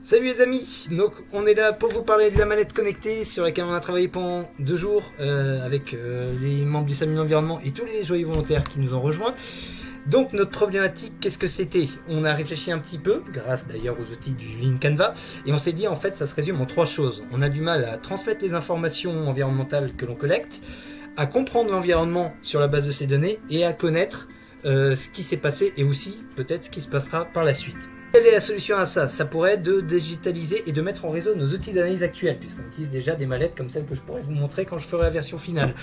Salut les amis, donc on est là pour vous parler de la mallette connectée sur laquelle on a travaillé pendant 2 jours avec les membres du SAMU Environnement et tous les joyeux volontaires qui nous ont rejoints. Donc notre problématique, qu'est-ce que c'était? On a réfléchi un petit peu, grâce d'ailleurs aux outils du Lean Canva, et on s'est dit en fait ça se résume en 3 choses. On a du mal à transmettre les informations environnementales que l'on collecte, à comprendre l'environnement sur la base de ces données et à connaître ce qui s'est passé et aussi peut-être ce qui se passera par la suite. Quelle est la solution à ça? Ça pourrait être de digitaliser et de mettre en réseau nos outils d'analyse actuels, puisqu'on utilise déjà des mallettes comme celles que je pourrais vous montrer quand je ferai la version finale.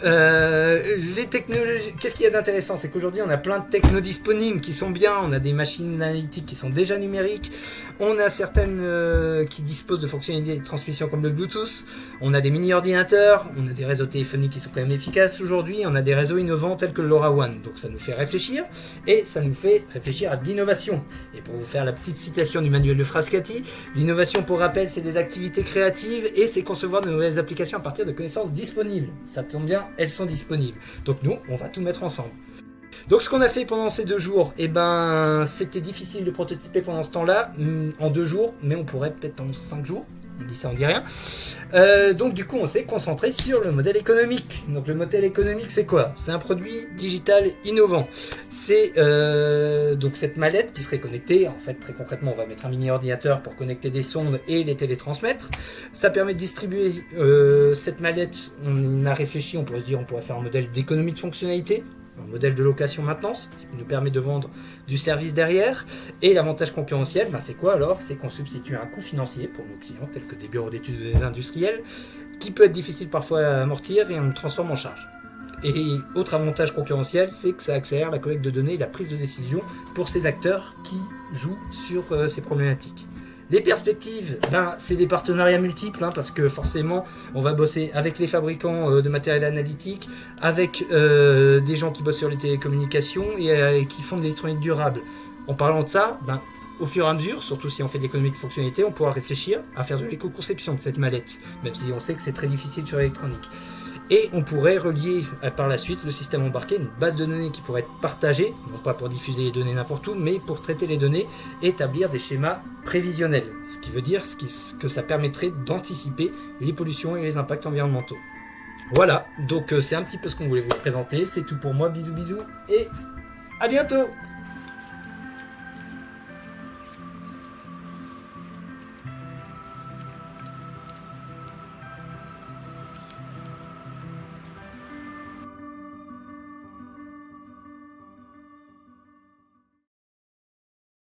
Les technologies, qu'est-ce qu'il y a d'intéressant? C'est qu'aujourd'hui on a plein de technos disponibles qui sont bien, on a des machines analytiques qui sont déjà numériques, on a certaines qui disposent de fonctionnalités de transmission comme le Bluetooth, on a des mini-ordinateurs, on a des réseaux téléphoniques qui sont quand même efficaces aujourd'hui, on a des réseaux innovants tels que le LoRaWAN, donc ça nous fait réfléchir, et ça nous fait réfléchir à de l'innovation. Et pour vous faire la petite citation du manuel de Frascati, l'innovation pour rappel c'est des activités créatives et c'est concevoir de nouvelles applications à partir de connaissances disponibles. Ça tombe bien, elles sont disponibles. Donc nous, on va tout mettre ensemble. Donc ce qu'on a fait pendant ces 2 jours, c'était difficile de prototyper pendant ce temps-là, en 2 jours, mais on pourrait peut-être en 5 jours. On dit ça, on dit rien. Donc du coup, on s'est concentré sur le modèle économique. Donc le modèle économique, c'est quoi? C'est un produit digital innovant. C'est donc cette mallette qui serait connectée. En fait, très concrètement, on va mettre un mini-ordinateur pour connecter des sondes et les télétransmettre. Ça permet de distribuer cette mallette. On a réfléchi, on pourrait se dire, on pourrait faire un modèle d'économie de fonctionnalité. Un modèle de location-maintenance, ce qui nous permet de vendre du service derrière. Et l'avantage concurrentiel, c'est quoi alors? C'est qu'on substitue un coût financier pour nos clients, tels que des bureaux d'études industriels, qui peut être difficile parfois à amortir et on le transforme en charge. Et autre avantage concurrentiel, c'est que ça accélère la collecte de données et la prise de décision pour ces acteurs qui jouent sur ces problématiques. Les perspectives, c'est des partenariats multiples, parce que forcément, on va bosser avec les fabricants de matériel analytique, avec des gens qui bossent sur les télécommunications et qui font de l'électronique durable. En parlant de ça, au fur et à mesure, surtout si on fait de l'économie de fonctionnalité, on pourra réfléchir à faire de l'éco-conception de cette mallette, même si on sait que c'est très difficile sur l'électronique. Et on pourrait relier par la suite le système embarqué, une base de données qui pourrait être partagée, non pas pour diffuser les données n'importe où, mais pour traiter les données et établir des schémas prévisionnels. Ce qui veut dire que ça permettrait d'anticiper les pollutions et les impacts environnementaux. Voilà, donc c'est un petit peu ce qu'on voulait vous présenter. C'est tout pour moi, bisous bisous et à bientôt!